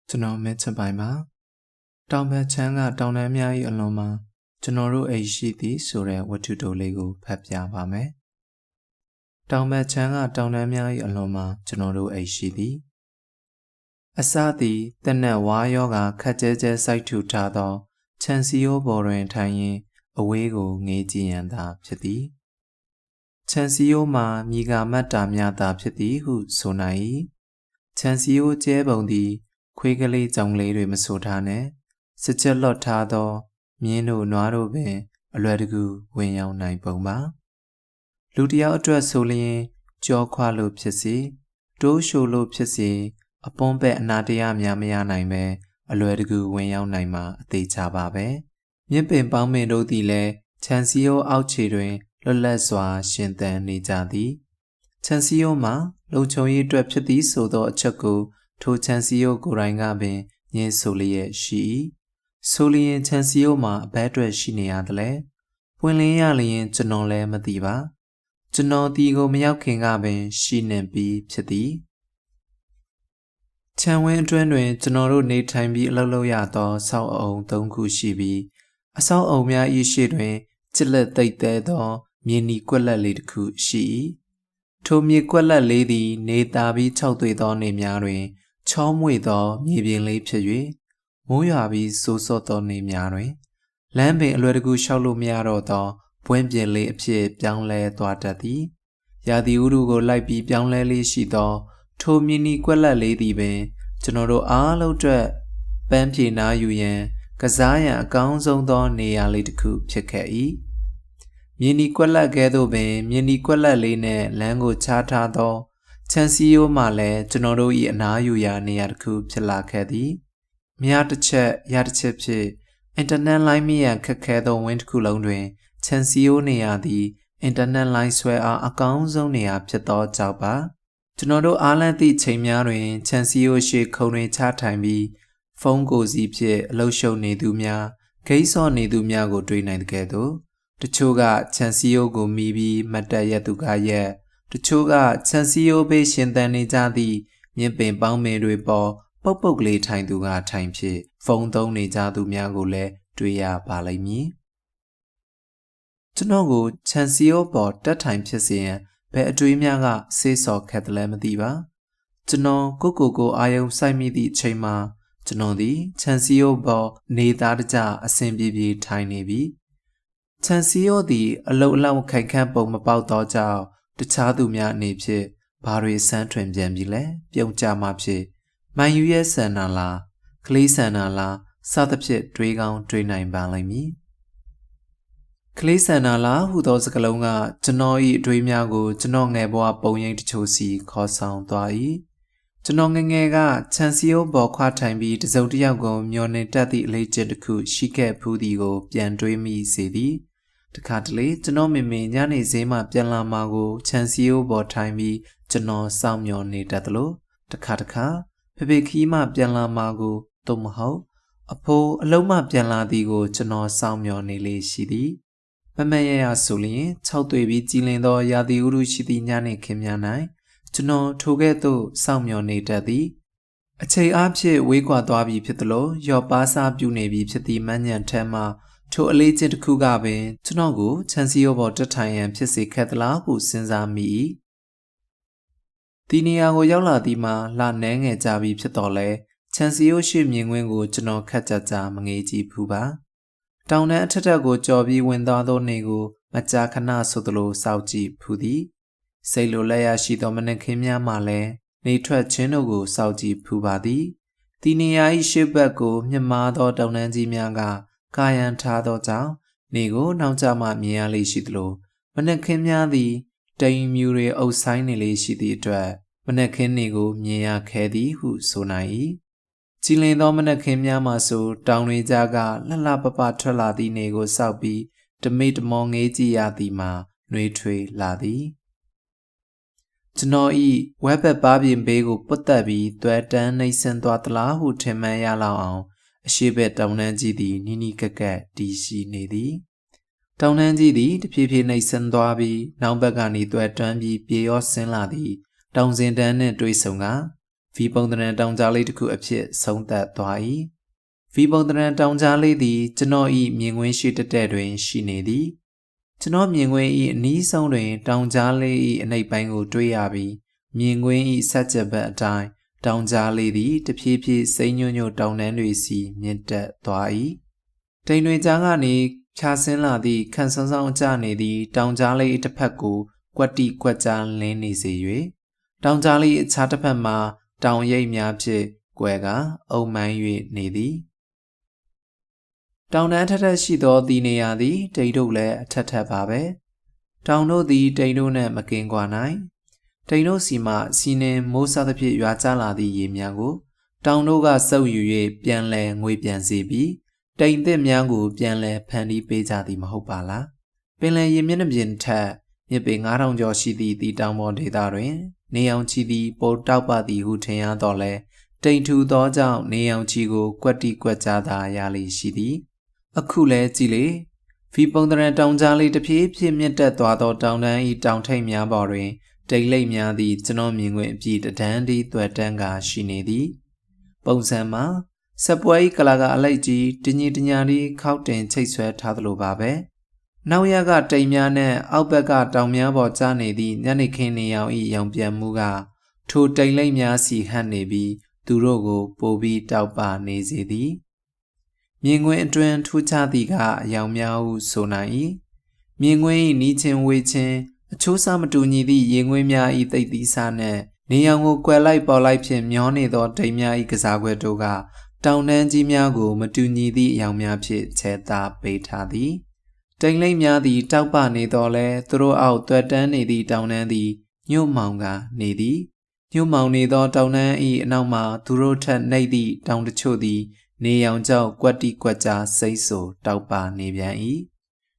ကျွန်တော်မဲချက်ပိုင်ပါတောင်ဘက်ချမ်းကတောင်တန်းများ၏အလွန်မှာကျွန်တော်တို့အိမ်ရှိသည်ဆိုတဲ့ဝတ္ထုတိုလေးကိုဖတ်ပြပါမယ်တောင်ဘက်ချမ်းကတောင်တန်းများ၏အလွန်မှာကျွန်တော်တို့အိမ်ရှိသည်အစသည်တနက်ဝါယောဂခက်ကျဲကျဲစိုက်ထူထားသောခြံစည်းရိုးပေါ်တွင်ထိုင်ရင်းအဝေးကိုငေးကြည့်ရန်သာဖြစ်သည်ခြံစည်းရိုးမှာမြေကာမတ်တာများသာဖြစ်သည်ဟုဆိုနိုင်၏ခြံစည်းရိုးကျဲပုံသည်ခွေးကလေးကြောင်လေးတွေမဆိုထားနဲ့စစ်ချက်လော့ထားသောမြင်းတို့နွားတို့ပင်အလွယ်တကူဝင်ရောက်နိုင်ပုံပါလူတယောက်အတွက်ဆိုလျင်ကြောခွာလို့ဖြစ်စေတိုးရှိုလို့ဖြစ်စေအပွန်းပဲ့အနာတရားများမရနိုင်ပဲအလွယ်တကူဝင်ရောက်နိုင်မှာအသေးချပါပဲမြင့်ပင်ပေါင်းပင်တို့သည်လည်းခြံစည်းရိုးအောက်ခြေတွင်လွတ်လပ်စွာရှင်သန်နေကြသည်ခြံစည်းရိုးမှာလုံခြုံရေးအတွက်ဖြစ်သည်ဆိုသောအချက်ကိုထိုခြံစည်းရိုးကိုယ်တိုင်ကပင်ညင်းဆိုလျက်ရှိ၏ဆိုလျင်ခြံစည်းရိုးမှာအဘက်အတွက်ရှိနေရသလဲပွင့်လင်းရလျင်ကျွန်တော်လည်းမသိပါကျွန်တော်ဒီကိုမရောက်ခင်ကပင်ရှိနေပြီးဖြစ်သည်ခြံဝင်းအတွင်းတွင်ကျွန်တော်တို့နေထိုင်ပြီးအလုပ်လုပ်ရသောဆောက်အုံ၃ခုရှိပြီးအဆောက်အုံများ၏ရှေ့တွင်ကျစ်လက်သိပ်သေးသောမြေနီကွက်လက်လေးတစ်ခုရှိ၏ထိုမြေကွက်လက်လေးသည်နေသာပြီးခြောက်သွေ့သောနေများတွင်ချောမွေ့သောမြေပြင်လေးဖြစ်၍မိုးရွာပြီးစိုးစော့သောနေများတွင်လမ်းပင်အလွယ်တကူလျှောက်လို့မရတော့သောပွင့်ပြင်လေးအဖြစ်ပြောင်းလဲသွားတတ်သည်ရာသီဥတုကိုလိုက်ပြီးပြောင်းလဲလေးရှိသောထိုမြေနီကွက်လက်လေးသည်ပင်ကျွန်တော်တို့အားလုံးအတွက်ပန်းပြေနာယူရန်ကစားရန်အကောင်းဆုံးသောနေရာလေးတစ်ခုဖြစ်ခဲ့၏မြေနီကွက်လက်ကဲသို့ပင်မြေနီကွက်လက်လေးနှင့်လမ်းကိုခြားထားသောခြံစည်းရိုးမှလည်းကျွန်တော်တို့၏အနားယူရာနေရာတစ်ခုဖြစ်လာခဲ့သည်မြားတစ်ချက်ရတစ်ချက်ဖြင့်အင်တာနက်လိုင်းမြရန်ခက်ခဲသောဝင်းတစ်ခုလုံးတွင်ခြံစည်းရိုးနေရာသည်အင်တာနက်လိုင်းဆွဲအားအကောင်းဆုံးနေရာဖြစ်သောကြောင့်ပါကျွန်တော်တို့အားလန့်သည့်ချိန်များတွင်ခြံစည်းရိုးရှိခုံတွင်ချထိုင်ပြီးဖုန်းကိုစီဖြင့်အလုပ်ရှုပ်နေသူများဂိမ်းဆော့နေသူများကိုတွေ့နိုင်တဲ့ကဲ့သို့တချို့ကခြံစည်းရိုးကိုမိပြီးမတ်တက်ရက်သူကရက်တချို့ကခြံစည်းရိုးဘေးရှင်သန်နေကြသည့်မြင့်ပင်ပေါင်းပင်တွေပေါ်ပုတ်ပုတ်ကလေးထိုင်သူကထိုင်ဖြစ်ဖုန်းသုံးနေကြသူများကိုလည်းတွေ့ရပါလိမ့်မည်ကျွန်တော်ကိုခြံစည်းရိုးပေါ်တက်ထိုင်ဖြစ်စေရန်ဘယ်အတွေးများကဆေးဆော်ခက်တယ်လဲမသိပါကျွန်တော်ကိုအာယုံစိုက်မိသည့်အချိန်မှာကျွန်တော်သည်ခြံစည်းရိုးပေါ်နေသားတကြအဆင်ပြေပြေထိုင်နေပြီခြံစည်းရိုးသည်အလုံအလောက်ခိုင်ခန့်ပုံမပေါက်သောကြောင့်တခြားသူများအနေဖြင့်ဘာတွေဆန်းထွင်ပြန်ပြီလဲပြုံးကြမှဖြစ်မိုင်ယူရဲ့ဆန္ဒလားကလေးဆန္ဒလားစသဖြင့်တွေးကောင်းတွေးနိုင်ပါလိမ့်မည်ကလေးဆန္ဒလားဟူသောစကားလုံးကကျွန်တော်၏အတွေးများကိုကျွန်တော်ငယ်ဘဝပုံရိပ်တချို့စီခေါ်ဆောင်သွား၏ကျွန်တော်ငယ်ငယ်ကခြံစည်းရိုးပေါ်ခွာထိုင်ပြီးတစုံတစ်ယောက်ကိုမျောနေတတ်သည့်အလေးကျင့်တစ်ခုရှိခဲ့ဖူးသည်ကိုပြန်တွေးမိစေသည်တခါတလေကျွန်တော်မေညနေဈေးမှပြန်လာမှာကိုခြံစည်းရိုးပေါ်ထိုင်ပြီးကျွန်တော်စောင့်မျှော်နေတတ်သလိုတခါဖေခီးမှပြန်လာမှာကိုသို့မဟုတ်အဖိုးအလုံးမှပြန်လာသည်ကိုကျွန်တော်စောင့်မျှော်နေလေရှိသည်မရဆိုလျင်၆တွေ့ပြီးကြည်လင်သောရာသီဥတုရှိသည့်ညနေခင်းများ၌ကျွန်တော်ထိုကဲ့သို့စောင့်မျှော်နေတတ်သည်အချိန်အားဖြင့်ဝေးကွာသွားပြီဖြစ်သလိုရော့ပါးစားပြုနေပြီဖြစ်သည့်မညံထမ်းမှထိုအလေးကျင့်တစ်ခုကပင်ကျွန်တော်ကိုခြံစည်းရိုးပေါ်တက်ထိုင်ရန်ဖြစ်စေခဲ့သလားဟုစဉ်းစားမိ၏ဒီနေရာကိုရောက်လာသည်မှာလှနှဲငယ်ကြပြီဖြစ်တော်လဲခြံစည်းရိုးရှိမြင်ကွင်းကိုကျွန်တော်ခက်ကြကြမငေးကြည့်ဘူးပါတောင်တန်းအထက်ထက်ကိုကြော်ပြီးဝင်သွားသောနေကိုမကြာခဏဆိုသလိုစောက်ကြည့်ဖူးသည်စိတ်လိုလက်ရရှိသောမနှက်ခင်းများမှလည်းနေထွက်ခြင်းတို့ကိုစောက်ကြည့်ဖူးပါသည်ဒီနေရာ၏ရှေ့ဘက်ကိုမြင့်မားသောတောင်တန်းကြီးများကကာယံထားသောကြောင့်နေကိုနောက်ကျမှမြင်ရလေရှိသလိုမနှက်ခင်းများသည်တိမ်မြူတွေအုပ်ဆိုင်နေလေရှိသည့်အတွက်မနှက်ခင်းနေကိုမြင်ရခဲသည်ဟုဆိုနိုင်၏ကြည်လင်သောမနှက်ခင်းများမှဆိုတောင်တွေကြားကလှပပထွက်လာသည့်နေကိုစောက်ပြီးတမိတ်တမောငေးကြည့်ရသည်မှာနှွေးထွေးလာသည်ကျွန်တော်ဤဝက်ဘက်ပါးပြင်ဘေးကိုပုတ်တက်ပြီးတွဲတန်းနှိမ့်ဆင်းသွားသလားဟုထင်မှန်းရလောက်အောင်အရှိဘက်တောင်တန်းကြီးသည်နီးနီးကပ်ကပ်တည်ရှိနေသည်တောင်တန်းကြီးသည်တဖြည်းဖြည်းနှိမ့်ဆင်းသွားပြီးနောက်ဘက်ကနေတွဲတန်းပြီးပြေရောဆင်းလာသည်တောင်စင်တန်းနှင့်တွေ့ဆုံက ဗီပုံတရံတောင်ကြားလေးတစ်ခုအဖြစ်ဆုံးသက်သွား၏ဗီပုံတရံတောင်ကြားလေးသည်ကျွန်တော်၏မြင်ကွင်းရှိတတဲ့တွင်ရှိနေသည်ကျွန်တော်မြင်ကွင်း၏အနီးဆုံးတွင်တောင်ကြားလေး၏အနှိပ်ပိုင်းကိုတွေ့ရပြီးမြင်ကွင်း၏ဆက်ချက်ဘက်အတိုင်းတောင်ကြားလေးသည်တဖြည်းဖြည်းစိမ့်ညွန့်ညွန့်တောင်တန်းတွေစီမြင့်တက်သွား၏တိမ်တွေကြားကနေဖြာဆင်းလာသည့်ခန့်ဆောင်ဆောင်ကျနေသည့်တောင်ကြားလေးတစ်ဖက်ကိုကွက်တိကွက်ကြားလင်းနေစေ၍တောင်ကြားလေးအခြားတစ်ဖက်မှာတောင်ရိပ်များဖြင့်ကွယ်ကအုံမိုင်း၍နေသည်တောင်တန်းထက်ထက်ရှိသောဒီနေရာသည်တိမ်တို့လည်းအထက်ထက်ပါပဲတောင်တို့သည်တိမ်တို့နှင့်မကင်းကွာနိုင်တိမ်တို့စီမှစီးနှင်းမိုးစားသဖြင့်ရွာကျလာသည့်ရေများကိုတောင်တို့ကစုပ်ယူ၍ပြန်လည်ငွေပြန်စေပြီးတိမ်သစ်များကိုပြန်လည်ဖန်တီးပေးကြသည်မဟုတ်ပါလားပင်လယ်ရေမျက်နှာပြင်ထက်မြစ်ပေ9000ကျော်ရှိသည့်ဒီတောင်ပေါ်ဒေသတွင်နေအောင်ချီသည်ပိုတောက်ပသည်ဟုထင်ရတော့လဲတိမ်ထူသောကြောင့်နေအောင်ချီကိုကွက်တိကွက်ကြားသာရလိရှိသည်အခုလဲကြည့်လေဗီပုံတရံတောင်ကြားလေးတစ်ဖြည်းဖြည်းမြင့်တက်သွားသောတောင်တန်း၏တောင်ထိပ်များပေါ်တွင်တိမ်လိပ်များသည်ကျွန်တော်မြင်ခွင့်အပြည့်တန်းတည်းသွက်တန်းကရှိနေသည်ပုံစံမှာဆက်ပွဲ၏ကလာကအလိုက်ကြီးတင်းကြီးတညာဒီခောက်တင်ချိတ်ဆွဲထားသလိုပါပဲနောက်ရကတိမ်များနဲ့အောက်ဘက်ကတောင်များပေါ်ကျနေသည့်ညနေခင်းနေရောင်၏ရောင်ပြန်မှုကထိုတိမ်လိပ်များစီဟပ်နေပြီးသူတို့ကိုပိုပြီးတောက်ပနေစေသည်မြင်ကွင်းအတွင်းထူးခြားသည့်ကအယောင်များဟုဆိုနိုင်၏မြင်ကွင်း၏နီးချင်းဝေးချင်းအချိုးစားမတူညီသည့်ရေငွေးများ၏သိပ်သီးစားနှင့်နေရောင်ကိုကွယ်လိုက်ပေါ်လိုက်ဖြင့်မျောနေသောတိမ်များ၏ကစားကွက်တို့ကတောင်တန်းကြီးများကိုမတူညီသည့်အယောင်များဖြင့်ချဲသားပေးထားသည်တိမ်လိပ်များသည်တောက်ပနေတော်လဲသူတို့အောက်သွက်တန်းနေသည့်တောင်တန်းသည်ညှို့မောင်ကနေသည်ညှို့မောင်နေသောတောင်တန်း၏အနောက်မှာသူတို့ထက်နှိပ်သည့်တောင်တချို့သည်နေရောင်ကြောင့်ကွက်တိကွက်ကြားစိမ့်ဆိုတောက်ပနေပြန်၏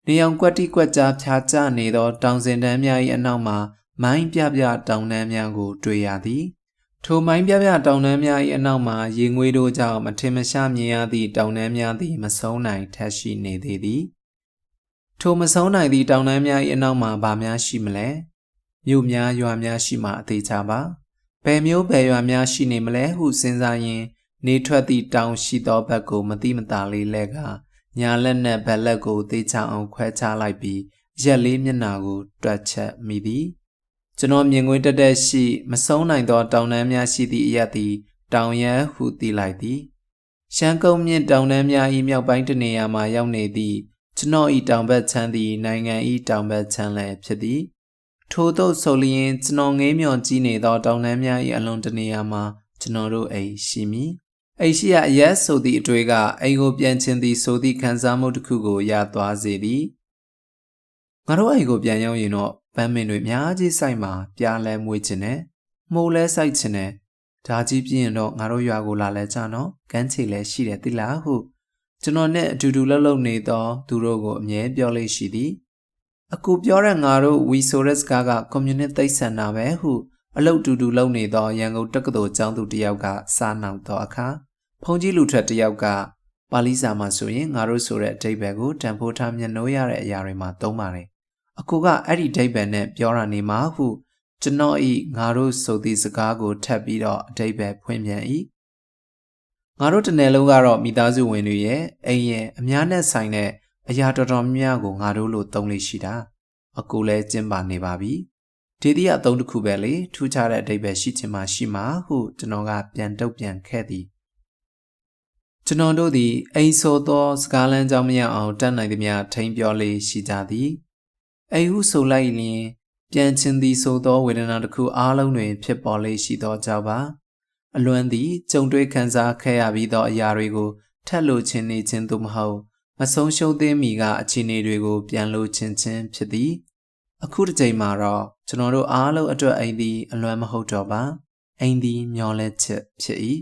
နေရောင်ကွက်တိကွက်ကြားဖြာကျနေသောတောင်စင်တန်းများ၏အနောက်မှာမိုင်းပြပြတောင်တန်းများကိုတွေ့ရသည်ထိုမိုင်းပြပြတောင်တန်းများ၏အနောက်မှာရေငွေးတို့ကြောင့်မထင်မရှားမြင်ရသည့်တောင်တန်းများသည်မဆုံးနိုင်ထက်ရှိနေသေးသည်ထိုမဆုံးနိုင်သည့်တောင်တန်းများ၏အနောက်မှာဗာများရှိမလဲမြို့များရွာများရှိမှအသေးချပါဘယ်မျိုးဘယ်ရွာများရှိနေမလဲဟုစဉ်းစားရင်းနေထွက်သည့်တောင်ရှိသောဘက်ကိုမတိမတာလေးလဲကညာလက်နဲ့ဘက်လက်ကိုသေချာအောင်ခွဲခြားလိုက်ပြီးရက်လေးမျက်နှာကိုတွက်ချက်မိသည်ကျွန်တော်မြင်ကွင်းတက်တက်ရှိမဆုံးနိုင်သောတောင်တန်းများရှိသည့်အရက်သည်တောင်ရန်ဟုသိလိုက်သည်ရှမ်းကုန်းမြင့်တောင်တန်းများ၏မြောက်ပိုင်းတနေရာမှာရောက်နေသည့်ကျွန်တော်၏တောင်ဘက်ခြမ်းသည်နိုင်ငံ၏တောင်ဘက်ခြမ်းလည်းဖြစ်သည်ထို့သို့ဆိုလျင်ကျွန်တော်ငေးမြော်ကြည့်နေသောတောင်တန်းများ၏အလွန်တနေရာမှာကျွန်တော်တို့အိမ်ရှိမည်အိမ်ရှိရအရက်ဆိုသည့်အတွေ့ကအိမ်ကိုပြန်ချင်သည်ဆိုသည့်ခံစားမှုတစ်ခုကိုရသွားစေသည်ငါတို့အိမ်ကိုပြန်ရောက်ရင်တော့ပန်းမင်တွေများကြီးစိုက်မှာပြားလဲမွေးချင်တယ်မှုံလဲစိုက်ချင်တယ်ဒါကြီးပြင်းတော့ငါတို့ရွာကိုလာလဲကြနော်ကန်းချီလဲရှိတယ်သိလားဟုကျွန်တော်နဲ့အတူတူလှုပ်လှုပ်နေသောသူတို့ကိုအမြဲပြောလေးရှိသည်အခုပြောတဲ့ငါတို့ဝီဆိုရက်စကားကကွန်မြူနစ်သိပ်ဆန်တာပဲဟုအလုတ်တူတူလုပ်နေသောရန်ကုန်တက္ကသိုလ်ကျောင်းသူတစ်ယောက်ကစားနှောက်သောအခါဖုန်ကြီးလူထွက်တစ်ယောက်ကပါဠိစာမှာဆိုရင်ငါတို့ဆိုတဲ့အဓိပ္ပာယ်ကိုတန်ဖိုးထားမျက်နှိုးရတဲ့အရာတွေမှာသုံးပါတယ်အခုကအဲ့ဒီအဓိပ္ပာယ်နဲ့ပြောတာနေမှာဟုကျွန်တော်ဤငါတို့ဆိုသည့်စကားကိုထပ်ပြီးတော့အဓိပ္ပာယ်ဖွင့်ပြန်၏ငါတို့တနယ်လုံးကတော့မိသားစုဝင်တွေရဲ့အိမ်ရဲ့အများနဲ့ဆိုင်တဲ့အရာတော်တော်များကိုငါတို့လို့သုံးလို့ရှိတာအခုလဲကျင်းပါနေပါပြီဒီသည့်အသုံးတစ်ခုပဲလေထူးခြားတဲ့အဓိပ္ပာယ်ရှိချင်မှရှိမှာဟုကျွန်တော်ကပြန်တုတ်ပြန်ခဲ့သည်ကျွန်တော်တို့သည်အိမ်ဆိုသောစကားလမ်းကြောင်းမရအောင်တတ်နိုင်သမျှထိန်ပြောလေးရှိကြသည်အိမ်ဟုဆိုလိုက်လျင်ပြန်ချင်သည်ဆိုသောဝေဒနာတစ်ခုအားလုံးတွင်ဖြစ်ပေါ်လေးရှိသောကြောင့်ပါအလွန်သည်ကြုံတွေ့ခံစားခဲ့ရပြီးသောအရာတွေကိုထပ်လို့ခြင်းနေခြင်းသို့မဟုတ်မဆုံးရှုံးသေးမီကအခြေအနေတွေကိုပြန်လို့ခြင်းဖြစ်သည်အခုတစ်ချိန်မှာတော့ကျွန်တော်တို့အားလုံးအတွက်အိမ်သည်အလွန်မဟုတ်တော့ပါအိမ်သည်မျောလဲချက်ဖြစ်၏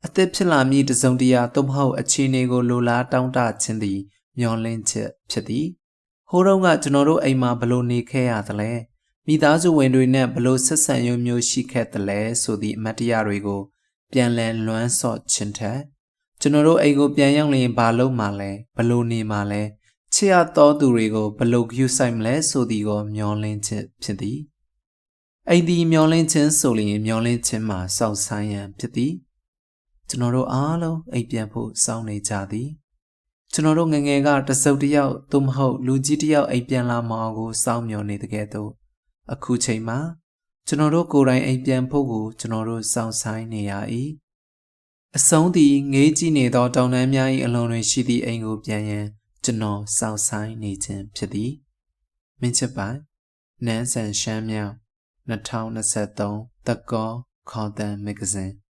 အသက်ဖြစ်လာမည်တစုံတရာသို့မဟုတ်အခြေအနေကိုလိုလားတောင်းတခြင်းသည်မျောလင်းချက်ဖြစ်သည်ဟိုးတုန်းကကျွန်တော်တို့အိမ်မှာဘလို့နေခဲ့ရသလဲမိသားစုဝင်တွေနဲ့ဘလို့ဆက်ဆံရေးမျိုးရှိခဲ့သလဲဆိုသည့်အမတ်တရားတွေကိုပြန်လည်လွမ်းဆော့ခြင်းထက်ကျွန်တော်တို့အိမ်ကိုပြန်ရောက်ရင်ဘာလုပ်မှာလဲဘလို့နေမှာလဲချစ်ရသောသူတွေကိုဘလို့ဂရုစိုက်မလဲဆိုသည်ကိုမျောလင်းချက်ဖြစ်သည် အိမ်ဒီမျောလင်းခြင်းဆိုလျင်မျောလင်းခြင်းမှာစောက်ဆိုင်ရန်ဖြစ်သည်ကျွန်တော်တို့အားလုံးအိပ်ပြန်ဖို့စောင့်နေကြသည်ကျွန်တော်တို့ငငယ်ကတစုပ်တယောက်သို့မဟုတ်လူကြီးတယောက်အိပ်ပြန်လာမအောင်ကိုစောင့်မျှော်နေတဲ့ကဲ့သို့အခုချိန်မှာကျွန်တော်တို့ကိုယ်တိုင်အိမ်ပြန်ဖို့ကိုကျွန်တော်တို့စောင့်ဆိုင်နေရ၏အဆုံးသည်ငေးကြည့်နေသောတောင်တန်းများ၏အလွန်တွင်ရှိသည့်အိမ်ကိုပြန်ရန်ကျွန်တော်စောင့်ဆိုင်နေခြင်းဖြစ်သည်မင်းချစ်ပိုင်နန်းဆန်ရှမ်းမြောက်2023သက်ကောခေါ်တန်မဂ္ဂဇင်း